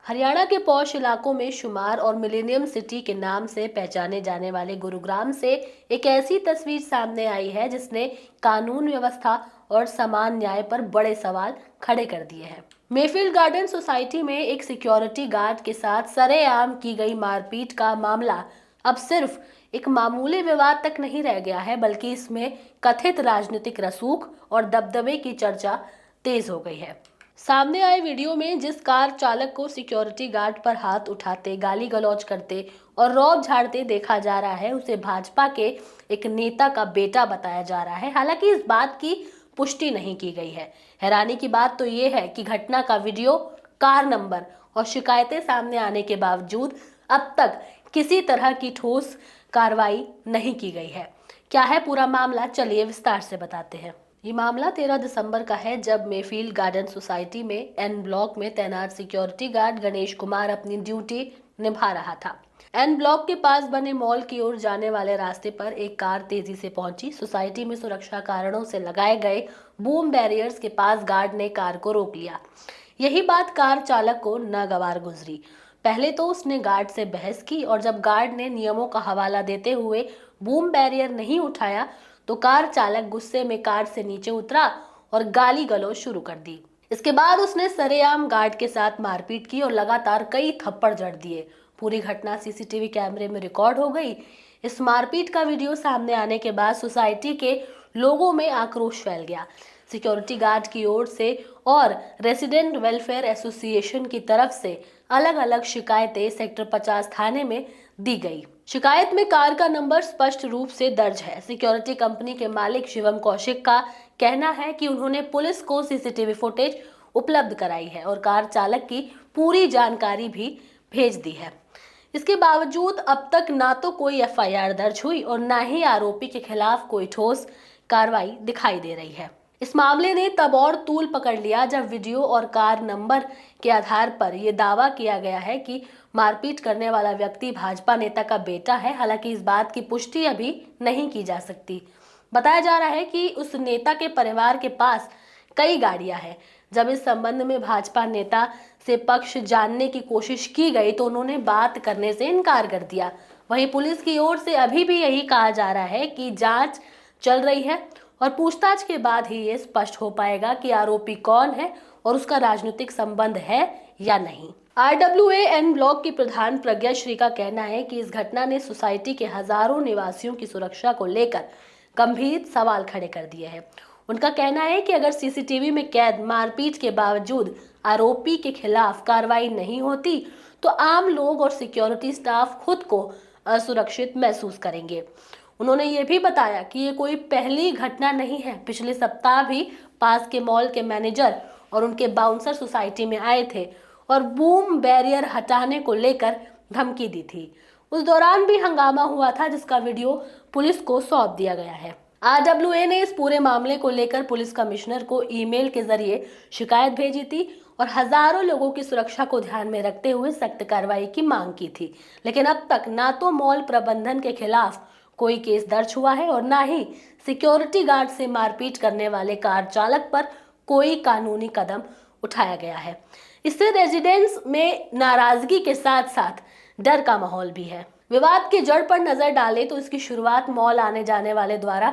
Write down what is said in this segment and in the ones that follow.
हरियाणा के पौष इलाकों में शुमार और मिलेनियम सिटी के नाम से पहचाने जाने वाले गुरुग्राम से एक ऐसी तस्वीर सामने आई है जिसने कानून व्यवस्था और समान न्याय पर बड़े सवाल खड़े कर दिए हैं। मेफील्ड गार्डन सोसाइटी में एक सिक्योरिटी गार्ड के साथ सरेआम की गई मारपीट का मामला अब सिर्फ एक मामूली विवाद तक नहीं रह गया है, बल्कि इसमें कथित राजनीतिक रसूख और दबदबे की चर्चा तेज हो गई है। सामने आए वीडियो में जिस कार चालक को सिक्योरिटी गार्ड पर हाथ उठाते, गाली गलौज करते और रौब झाड़ते देखा जा रहा है, उसे भाजपा के एक नेता का बेटा बताया जा रहा है। हालांकि इस बात की पुष्टि नहीं की गई है। हैरानी की बात तो ये है कि घटना का वीडियो, कार नंबर और शिकायतें सामने आने के बावजूद अब तक किसी तरह की ठोस कार्रवाई नहीं की गई है। क्या है पूरा मामला, चलिए विस्तार से बताते हैं। ये मामला 13 दिसंबर का है, जब मेफील्ड गार्डन सोसाइटी में एन ब्लॉक में तैनात सिक्योरिटी गार्ड गणेश कुमार अपनी ड्यूटी निभा रहा था। एन ब्लॉक के पास बने मॉल की ओर जाने वाले रास्ते पर एक कार तेजी से पहुंची। सोसाइटी में सुरक्षा कारणों से लगाए गए बूम बैरियर्स के पास गार्ड ने कार को रोक लिया। यही बात कार चालक को नागवार गुजरी। पहले तो उसने गार्ड से बहस की और जब गार्ड ने नियमों का हवाला देते हुए बूम बैरियर नहीं उठाया तो कार चालक गुस्से में कार से नीचे उतरा और गाली गलौज शुरू कर दी। इसके बाद उसने सरेआम गार्ड के साथ मारपीट की और लगातार कई थप्पड़ जड़ दिए। पूरी घटना सीसीटीवी कैमरे में रिकॉर्ड हो गई। इस मारपीट का वीडियो सामने आने के बाद सोसाइटी के लोगों में आक्रोश फैल गया। सिक्योरिटी गार्ड की ओर से और रेसिडेंट वेलफेयर एसोसिएशन की तरफ से अलग अलग शिकायतें सेक्टर 50 थाने में दी गई। शिकायत में कार का नंबर स्पष्ट रूप से दर्ज है। सिक्योरिटी कंपनी के मालिक शिवम कौशिक का कहना है कि उन्होंने पुलिस को सीसीटीवी फुटेज उपलब्ध कराई है और कार चालक की पूरी जानकारी भी भेज दी है। इसके बावजूद अब तक ना तो कोई एफआईआर दर्ज हुई और ना ही आरोपी के खिलाफ कोई ठोस कार्रवाई दिखाई दे रही है। इस मामले ने तब और तूल पकड़ लिया जब वीडियो और कार नंबर के आधार पर यह दावा किया गया है कि मारपीट करने वाला व्यक्ति भाजपा नेता का बेटा है। हालांकि इस बात की पुष्टि अभी नहीं की जा सकती। बताया जा रहा है कि उस नेता के परिवार के पास कई गाड़ियां हैं। जब इस संबंध में भाजपा नेता से पक्ष जानने की कोशिश की गई तो उन्होंने बात करने से इनकार कर दिया। वहीं पुलिस की ओर से अभी भी यही कहा जा रहा है कि जांच चल रही है और पूछताछ के बाद ही ये स्पष्ट हो पाएगा कि आरोपी कौन है और उसका राजनीतिक संबंध है या नहीं। RWAN ब्लॉक की प्रधान प्रज्ञा श्री का कहना है कि इस घटना ने सोसाइटी के हजारों निवासियों की सुरक्षा को लेकर गंभीर सवाल खड़े कर दिए हैं। उनका कहना है कि अगर सीसीटीवी में कैद मारपीट के बावजूद आरोपी के खिलाफ कार्रवाई नहीं होती तो आम लोग और सिक्योरिटी स्टाफ खुद को असुरक्षित महसूस करेंगे। उन्होंने ये भी बताया कि ये कोई पहली घटना नहीं है। पिछले सप्ताह भी पास के मॉल के मैनेजर और उनके बाउंसर सोसाइटी में आए थे और बूम बैरियर हटाने को लेकर धमकी दी थी। उस दौरान भी हंगामा हुआ था, जिसका वीडियो पुलिस को सौंप दिया गया है। RWA ने इस पूरे मामले को लेकर पुलिस कमिश्नर को ईमेल के जरिए शिकायत भेजी थी और हजारों लोगों की सुरक्षा को ध्यान में रखते हुए सख्त कार्रवाई की मांग की थी। लेकिन अब तक ना तो मॉल प्रबंधन के खिलाफ कोई केस दर्ज हुआ है और ना ही सिक्योरिटी गार्ड से मारपीट करने वाले कार चालक पर कोई कानूनी कदम उठाया गया है। इससे रेजिडेंट्स में नाराजगी के साथ साथ डर का माहौल भी है। विवाद की जड़ पर नजर डालें तो इसकी शुरुआत मॉल आने जाने वाले द्वारा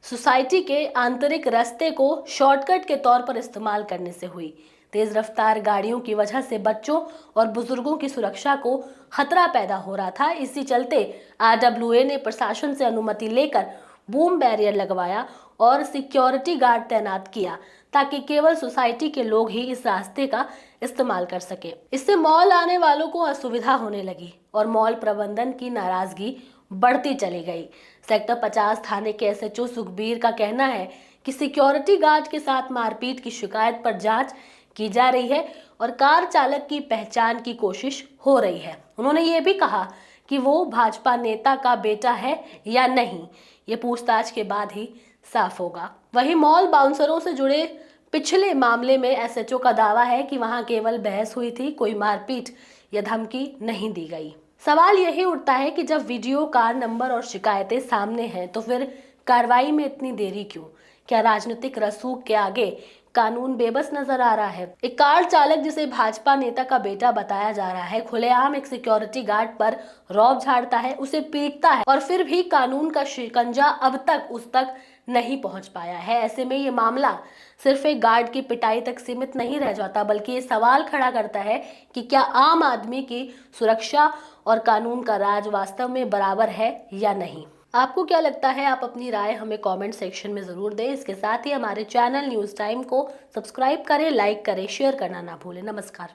सोसाइटी के आंतरिक रास्ते को शॉर्टकट के तौर पर इस्तेमाल करने से हुई। तेज रफ्तार गाड़ियों की वजह से बच्चों और बुजुर्गों की सुरक्षा को खतरा पैदा हो रहा था। इसी चलते RWA ने प्रशासन से अनुमति लेकर बूम बैरियर लगवाया और सिक्योरिटी गार्ड तैनात किया ताकि केवल सोसाइटी के लोग ही इस रास्ते का इस्तेमाल कर सके। इससे मॉल आने वालों को असुविधा होने लगी और मॉल प्रबंधन की नाराजगी बढ़ती चली गई। सेक्टर 50 थाने के SHO सुखबीर का कहना है कि सिक्योरिटी गार्ड के साथ मारपीट की शिकायत पर जांच की जा रही है और कार चालक की पहचान की कोशिश हो रही है। उन्होंने ये भी कहा कि वो भाजपा नेता का बेटा है या नहीं, ये पूछताछ के बाद ही साफ होगा। वहीं मॉल बाउंसरों से जुड़े पिछले मामले में SHO का दावा है कि वहां केवल बहस हुई थी, कोई मारपीट या धमकी नहीं दी गई। सवाल यही उठता है कि जब वीडियो, कार नंबर और शिकायतें सामने हैं तो फिर कार्रवाई में इतनी देरी क्यों? क्या राजनीतिक रसूख के आगे कानून बेबस नजर आ रहा है। एक कार चालक जिसे भाजपा नेता का बेटा बताया जा रहा है, खुलेआम एक सिक्योरिटी गार्ड पर रौब झाड़ता है, उसे पीटता है और फिर भी कानून का शिकंजा अब तक उस तक नहीं पहुंच पाया है। ऐसे में ये मामला सिर्फ एक गार्ड की पिटाई तक सीमित नहीं रह जाता, बल्कि ये सवाल खड़ा करता है कि क्या आम आदमी की सुरक्षा और कानून का राज वास्तव में बराबर है या नहीं। आपको क्या लगता है? आप अपनी राय हमें कमेंट सेक्शन में जरूर दें। इसके साथ ही हमारे चैनल न्यूज़ टाइम को सब्सक्राइब करें, लाइक करें, शेयर करना ना भूलें। नमस्कार।